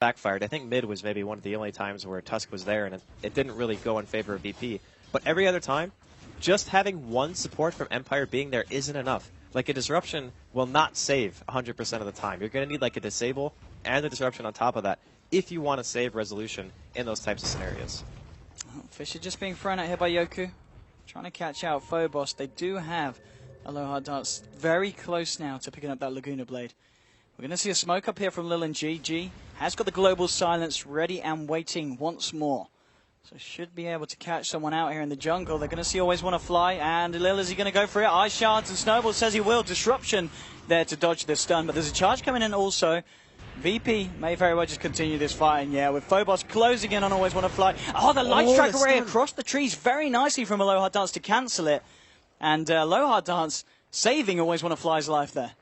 backfired. I think mid was maybe one of the only times where Tusk was there, and it didn't really go in favor of VP. But every other time, just having one support from Empire being there isn't enough. Like, a disruption will not save 100% of the time. You're going to need, like, a disable and a disruption on top of that if you want to save resolution in those types of scenarios. Oh, Fisher just being thrown out here by Yoku. Trying to catch out Phobos. They do have Aloha Dance very close now to picking up that Laguna Blade. We're going to see a smoke up here from Lil and G. G has got the global silence ready and waiting once more. So should be able to catch someone out here in the jungle. They're going to see Always Want to Fly. And Lil, is he going to go for it? Ice Shards and Snowball says he will. Disruption there to dodge the stun. But there's a charge coming in also. VP may very well just continue this fight. And yeah, with Phobos closing in on Always Want to Fly. Oh, the light strike array across the trees very nicely from Aloha Dance to cancel it. And Aloha Dance saving Always Want to Fly's life there.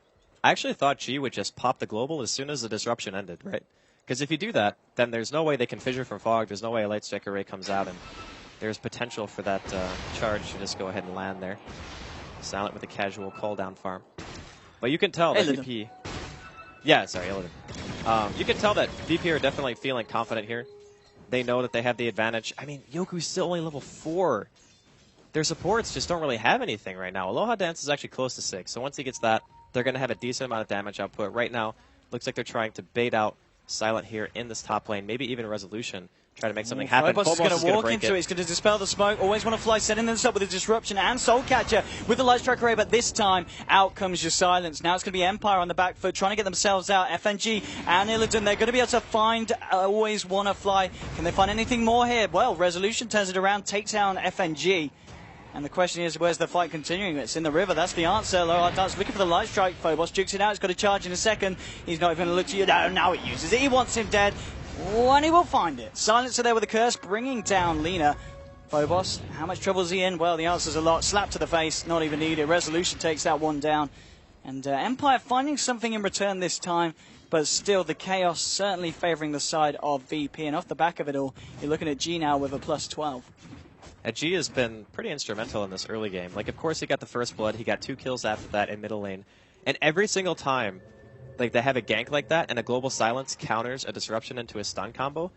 I actually thought G would just pop the global as soon as the disruption ended, right? Because if you do that, then there's no way they can fissure from fog. There's no way a light strike array comes out, and there's potential for that charge to just go ahead and land there. Silent with a casual call down farm. But you can tell that VP... Yeah, sorry, Illidan. You can tell that VP are definitely feeling confident here. They know that they have the advantage. I mean, Yoku's still only level 4. Their supports just don't really have anything right now. Aloha Dance is actually close to 6, so once he gets that, they're going to have a decent amount of damage output. Right now, looks like they're trying to bait out Silent here in this top lane, maybe even Resolution. Try to make something happen. Phobos is going to walk into it. He's going to dispel the smoke. Always Want to Fly, setting this up with a disruption and Soul Catcher with the light strike array, but this time out comes your silence. Now it's going to be Empire on the back foot trying to get themselves out. FNG and Illidan, they're going to be able to find Always Want to Fly. Can they find anything more here? Well, Resolution turns it around, takes down FNG. And the question is, where's the fight continuing? It's in the river. That's the answer. Aloha Dance looking for the light strike. Phobos jukes it out. He's got a charge in a second. He's not even going to look to you. No, now he uses it. He wants him dead. When he will find it. Silencer there with a curse, bringing down Lina. Phobos, how much trouble is he in? Well, the answer's a lot. Slap to the face, not even needed. Resolution takes that one down. And Empire finding something in return this time. But still, the chaos certainly favouring the side of VP. And off the back of it all, you're looking at G now with a +12. G has been pretty instrumental in this early game. Like, of course, he got the first blood. He got 2 kills after that in middle lane. And every single time, like, they have a gank like that and a global silence counters a disruption into a stun combo.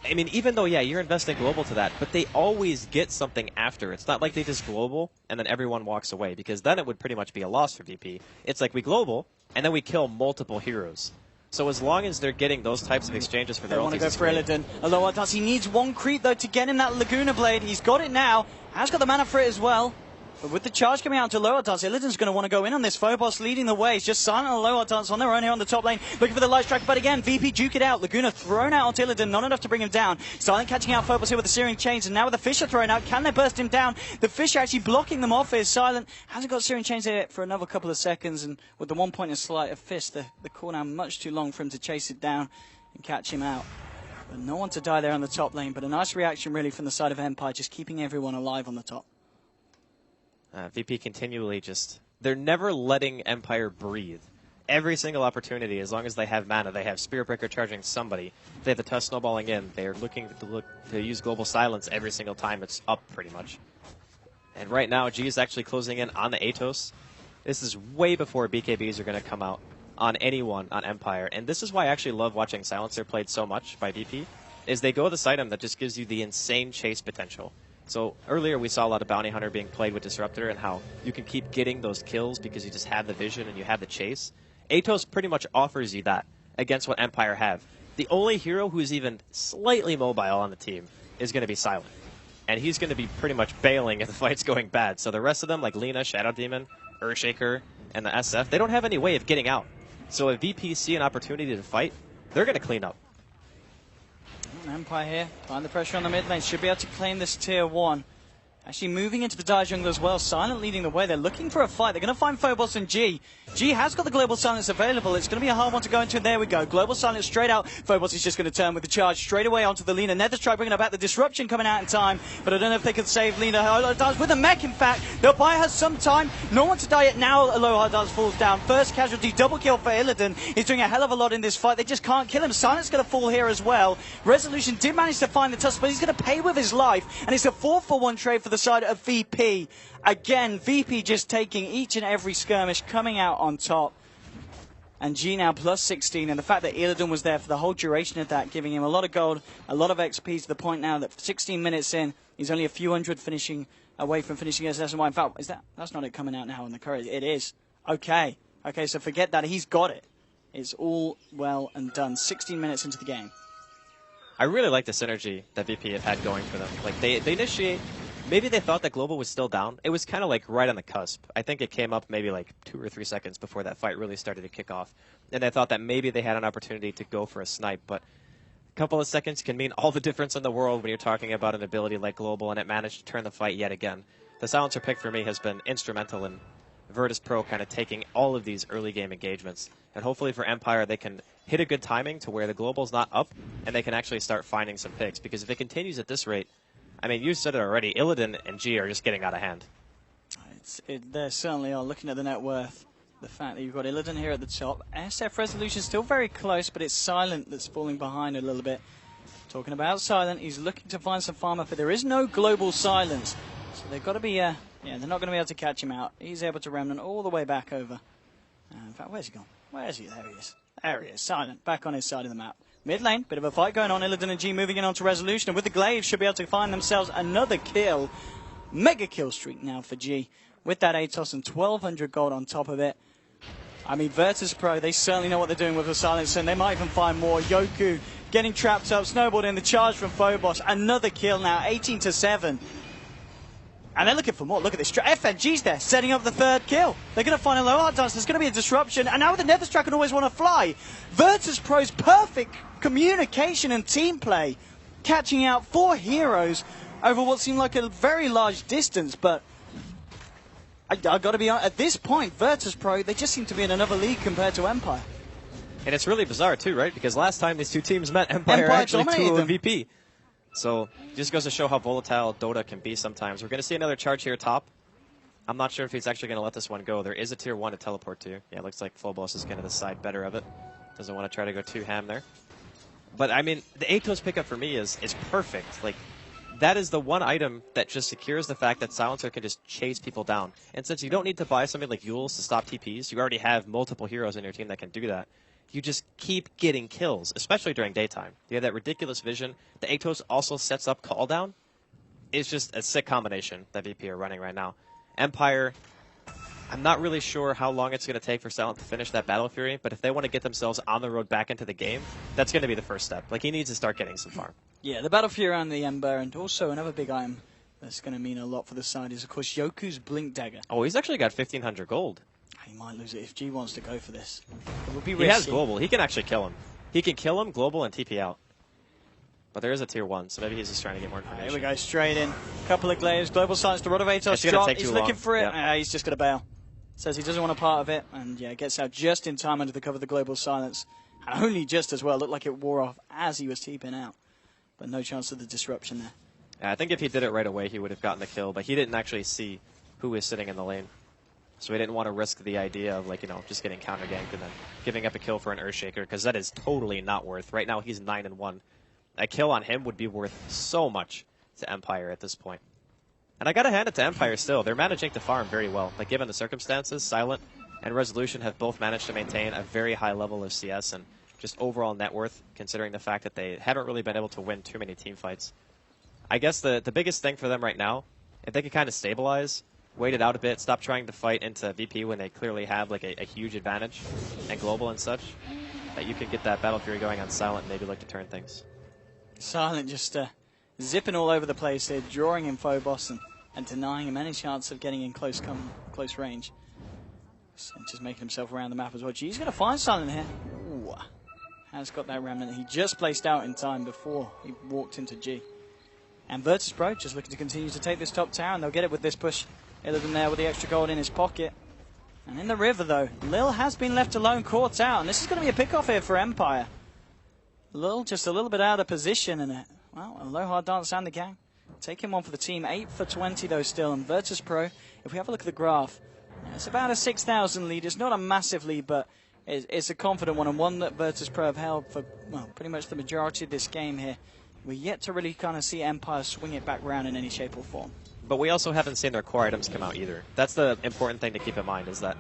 I mean, even though, yeah, you're investing global to that, but they always get something after. It's not like they just global and then everyone walks away, because then it would pretty much be a loss for VP. It's like we global and then we kill multiple heroes. So as long as they're getting those types of exchanges for their ultis, want to go for Illidan. Aloha Dance, he needs one creep though to get him that Laguna Blade. He's got it now. Has got the mana for it as well. But with the charge coming out to Aloha Dance, Illidan's going to want to go in on this. Phobos leading the way. It's just Silent and Aloha Dance on their own here on the top lane. Looking for the light strike, but again, VP duke it out. Laguna thrown out onto Illidan, not enough to bring him down. Silent catching out Phobos here with the Searing Chains, and now with the Fisher thrown out, can they burst him down? The Fisher actually blocking them off here. Silent hasn't got Searing Chains there for another couple of seconds, and with the 1 point of sleight of fist, the cooldown much too long for him to chase it down and catch him out. But no one to die there on the top lane, but a nice reaction really from the side of Empire, just keeping everyone alive on the top. VP continually just... They're never letting Empire breathe. Every single opportunity, as long as they have mana, they have Spirit Breaker charging somebody. They have the Tusk snowballing in. They're looking to use Global Silence every single time it's up, pretty much. And right now, G is actually closing in on the Atos. This is way before BKBs are going to come out on anyone on Empire. And this is why I actually love watching Silencer played so much by VP, is they go this item that just gives you the insane chase potential. So earlier we saw a lot of Bounty Hunter being played with Disruptor and how you can keep getting those kills because you just have the vision and you have the chase. Atos pretty much offers you that against what Empire have. The only hero who is even slightly mobile on the team is going to be Silent. And he's going to be pretty much bailing if the fight's going bad. So the rest of them, like Lina, Shadow Demon, Earthshaker, and the SF, they don't have any way of getting out. So if VP see an opportunity to fight, they're going to clean up. Empire here, find the pressure on the mid lane, should be able to claim this tier 1. Actually moving into the dire jungle as well, Silent leading the way. They're looking for a fight. They're going to find Phobos and G. G has got the Global Silence available. It's going to be a hard one to go into. There we go. Global Silence straight out. Phobos is just going to turn with the charge straight away onto the Lina. Nether Strike bringing about the disruption coming out in time, but I don't know if they can save Lina. Aloha Dance with a mech, in fact. They'll buy her some time. No one to die yet. Now Aloha Dance falls down. First casualty, double kill for Illidan. He's doing a hell of a lot in this fight. They just can't kill him. Silent's going to fall here as well. Resolution did manage to find the Tusk, but he's going to pay with his life, and it's a 4-for-1 trade for the side of VP. Again, VP just taking each and every skirmish, coming out on top. and G now plus 16. And the fact that Illidan was there for the whole duration of that, giving him a lot of gold, a lot of XP, to the point now that 16 minutes in, he's only a few hundred finishing away from finishing as SMY. In fact, that's not it coming out now on the courage. It is. Okay. Okay, so forget that. He's got it. It's all well and done. 16 minutes into the game. I really like the synergy that VP have had going for them. Like, they initiate... Maybe they thought that Global was still down. It was kind of like right on the cusp. I think it came up maybe like 2 or 3 seconds before that fight really started to kick off. And they thought that maybe they had an opportunity to go for a snipe. But a couple of seconds can mean all the difference in the world when you're talking about an ability like Global, and it managed to turn the fight yet again. The Silencer pick for me has been instrumental in Virtus Pro kind of taking all of these early game engagements. And hopefully for Empire, they can hit a good timing to where the Global's not up, and they can actually start finding some picks. Because if it continues at this rate, I mean, you said it already, Illidan and G are just getting out of hand. They certainly are. Looking at the net worth, the fact that you've got Illidan here at the top. SF Resolution still very close, but it's Silent that's falling behind a little bit. Talking about Silent, he's looking to find some farmer, but there is no global silence. So they've got to be, yeah, they're not going to be able to catch him out. He's able to remnant all the way back over. In fact, where's he gone? Where is he? There he is. There he is. Silent, back on his side of the map. Mid lane, bit of a fight going on. Illidan and G moving in onto Resolution, and with the Glaive should be able to find themselves another kill. Mega kill streak now for G, with that Atos and 1,200 gold on top of it. I mean, Virtus Pro, they certainly know what they're doing with the Silencer, and they might even find more. Yoku getting trapped up, snowballed in the charge from Phobos. Another kill now, 18-7. And they're looking for more. Look at this. FNG's there, setting up the third kill. They're going to find a low hard dance. There's going to be a disruption. And now with the Nether Strike can always want to fly. Virtus Pro's perfect communication and team play, catching out 4 heroes over what seemed like a very large distance. But I've got to be honest, at this point, Virtus Pro, they just seem to be in another league compared to Empire. And it's really bizarre, too, right? Because last time these two teams met, Empire actually 2-0 VP. So, just goes to show how volatile Dota can be sometimes. We're going to see another charge here top. I'm not sure if he's actually going to let this one go. There is a tier 1 to teleport to. Yeah, it looks like Phobos is kind of the side better of it. Doesn't want to try to go too ham there. But, I mean, the Atos pickup for me is perfect. Like, that is the one item that just secures the fact that Silencer can just chase people down. And since you don't need to buy something like Yules to stop TPs, you already have multiple heroes in your team that can do that. You just keep getting kills, especially during daytime. You have that ridiculous vision. The Atos also sets up call down. It's just a sick combination that VP are running right now. Empire, I'm not really sure how long it's going to take for Silent to finish that Battle Fury, but if they want to get themselves on the road back into the game, that's going to be the first step. Like, he needs to start getting some farm. Yeah, the Battle Fury and the Ember, and also another big item that's going to mean a lot for the side is, of course, Yoku's Blink Dagger. Oh, he's actually got 1,500 gold. He might lose it if G wants to go for this. It would be risky. He has global. He can actually kill him. He can kill him, global, and TP out. But there is a tier 1, so maybe he's just trying to get more information. Here we go, straight in. Couple of Glaives, global silence, the Rod of Atos drop. He's looking for it. Yep. He's just going to bail. Says he doesn't want a part of it, and yeah, gets out just in time under the cover of the global silence. And only just as well. Looked like it wore off as he was TPing out. But no chance of the disruption there. Yeah, I think if he did it right away, he would have gotten the kill, but he didn't actually see who was sitting in the lane. So he didn't want to risk the idea of, like, you know, just getting counter ganked and then giving up a kill for an Earthshaker, because that is totally not worth. Right now, he's 9-1. A kill on him would be worth so much to Empire at this point. And I got to hand it to Empire still. They're managing to farm very well. Like, given the circumstances, Silent and Resolution have both managed to maintain a very high level of CS and just overall net worth, considering the fact that they haven't really been able to win too many team fights. I guess the biggest thing for them right now, if they could kind of stabilize, wait it out a bit, stop trying to fight into VP when they clearly have like a huge advantage and global and such, that you can get that Battle Fury going on Silent and maybe look to turn things. Silent just zipping all over the place here, drawing in Phobos and denying him any chance of getting in close range. So just making himself around the map as well. G's going to find Silent here. Ooh, has got that remnant. He just placed out in time before he walked into G. And Virtus Pro just looking to continue to take this top tower, and they'll get it with this push. Illidan there with the extra gold in his pocket. And in the river, though, Lil has been left alone, caught out. And this is going to be a pick-off here for Empire. Lil just a little bit out of position, and well, a low hard dance and the gang. Taking one for the team, 8 for 20 though still. And Virtus Pro, if we have a look at the graph, it's about a 6,000 lead. It's not a massive lead, but it's a confident one, and one that Virtus Pro have held for, well, pretty much the majority of this game here. We're yet to really kind of see Empire swing it back round in any shape or form. But we also haven't seen their core items come out either. That's the important thing to keep in mind, is that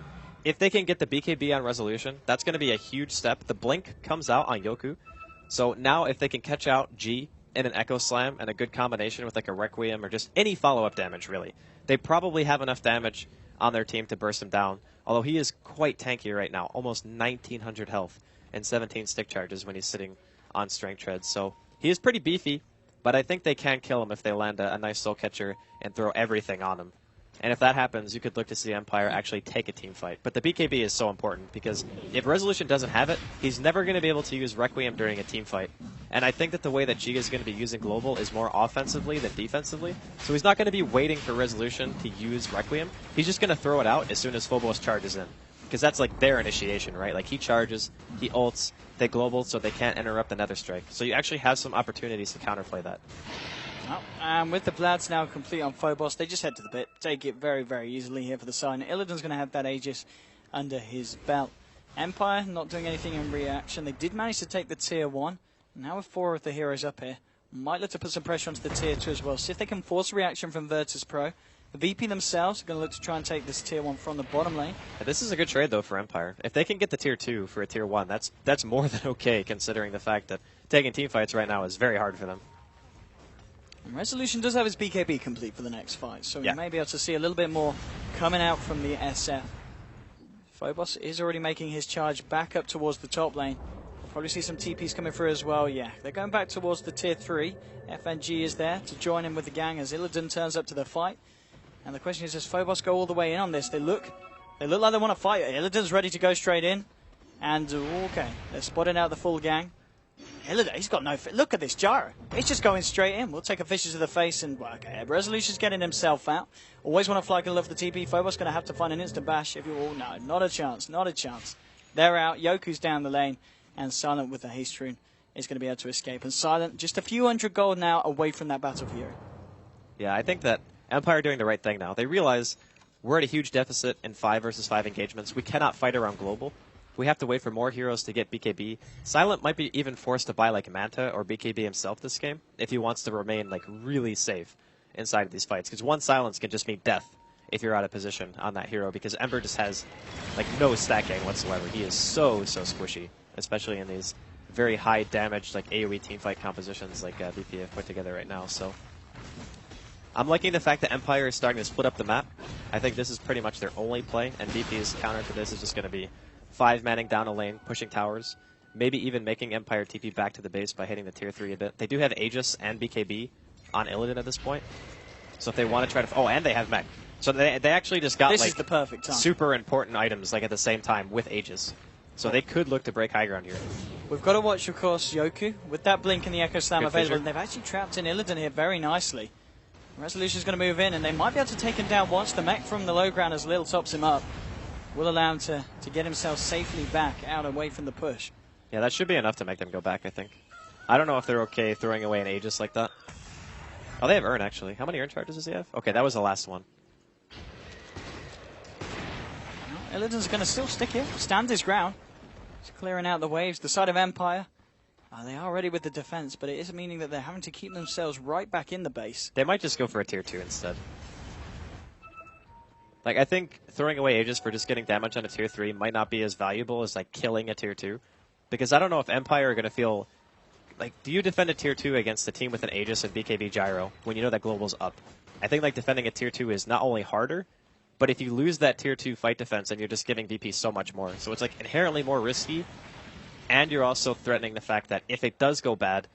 if they can get the BKB on resolution, that's going to be a huge step. The blink comes out on Yoku. So now if they can catch out G in an Echo Slam and a good combination with like a Requiem or just any follow-up damage, really, they probably have enough damage on their team to burst him down. Although he is quite tanky right now, almost 1,900 health and 17 stick charges when he's sitting on Strength Treads. So he is pretty beefy, but I think they can kill him if they land a nice Soul Catcher and throw everything on him. And if that happens, you could look to see Empire actually take a team fight. But the BKB is so important because if Resolution doesn't have it, he's never going to be able to use Requiem during a team fight. And I think that the way that Giga is going to be using Global is more offensively than defensively. So he's not going to be waiting for Resolution to use Requiem. He's just going to throw it out as soon as Phobos charges in. Because that's like their initiation, right? Like he charges, he ults, they global so they can't interrupt the Nether Strike. So you actually have some opportunities to counterplay that. Oh, and with the Vlads now complete on Phobos, they just head to the pit. Take it very, very easily here for the side. Illidan's going to have that Aegis under his belt. Empire not doing anything in reaction. They did manage to take the tier 1. Now with 4 of the heroes up here, might look to put some pressure onto the tier 2 as well. See if they can force a reaction from Virtus Pro. The VP themselves are going to look to try and take this tier 1 from the bottom lane. This is a good trade, though, for Empire. If they can get the tier 2 for a tier 1, that's more than okay, considering the fact that taking team fights right now is very hard for them. And Resolution does have his BKB complete for the next fight, so yeah, we may be able to see a little bit more coming out from the SF. Phobos is already making his charge back up towards the top lane. We'll probably see some TPs coming through as well, yeah. They're going back towards the tier 3. FNG is there to join in with the gang as Illidan turns up to the fight. And the question is, does Phobos go all the way in on this? They look like they want to fight. Illidan's ready to go straight in. And, okay, they're spotting out the full gang. Illidan, he's got no... Look at this Gyro. He's just going straight in. We'll take a Fisher to the face and... Okay, Resolution's getting himself out. Always want to fly and love the TP. Phobos going to have to find an instant bash. If you all no, not a chance. Not a chance. They're out. Yoku's down the lane. And Silent with the haste rune is going to be able to escape. And Silent, just a few hundred gold now away from that battle fury. Yeah, I think that Empire are doing the right thing now. They realize we're at a huge deficit in 5 versus 5 engagements. We cannot fight around global. We have to wait for more heroes to get BKB. Silent might be even forced to buy like Manta or BKB himself this game if he wants to remain like really safe inside of these fights. Because one silence can just mean death if you're out of position on that hero. Because Ember just has like no stacking whatsoever. He is so squishy, especially in these very high damage like AoE teamfight compositions like VP have put together right now. So I'm liking the fact that Empire is starting to split up the map. I think this is pretty much their only play, and VP's counter to this is just going to be 5-manning down a lane, pushing towers, maybe even making Empire TP back to the base by hitting the tier 3 a bit. They do have Aegis and BKB on Illidan at this point, so if they want to try to... Oh, and they have mech. So they actually just got this like is the perfect time. Super important items like at the same time with Aegis. So they could look to break high ground here. We've got to watch, of course, Yoku. With that blink and the Echo Slam Good available, Fisher. they've actually trapped in Illidan here very nicely. Resolution's going to move in, and they might be able to take him down once the mech from the low ground as Lil tops him up. Will allow him to get himself safely back out away from the push. Yeah, that should be enough to make them go back, I think. I don't know if they're okay throwing away an Aegis like that. Oh, they have Urn, actually. How many Urn charges does he have? Okay, that was the last one. Well, Illidan's going to still stick here, stand his ground. He's clearing out the waves. The side of Empire, they are ready with the defense, but it is meaning that they're having to keep themselves right back in the base. They might just go for a tier 2 instead. Like, I think throwing away Aegis for just getting damage on a tier 3 might not be as valuable as, like, killing a tier 2. Because I don't know if Empire are going to feel... Like, do you defend a tier 2 against a team with an Aegis and BKB Gyro when you know that Global's up? I think, like, defending a tier 2 is not only harder, but if you lose that tier 2 fight defense, then you're just giving VP so much more. So it's, like, inherently more risky, and you're also threatening the fact that if it does go bad,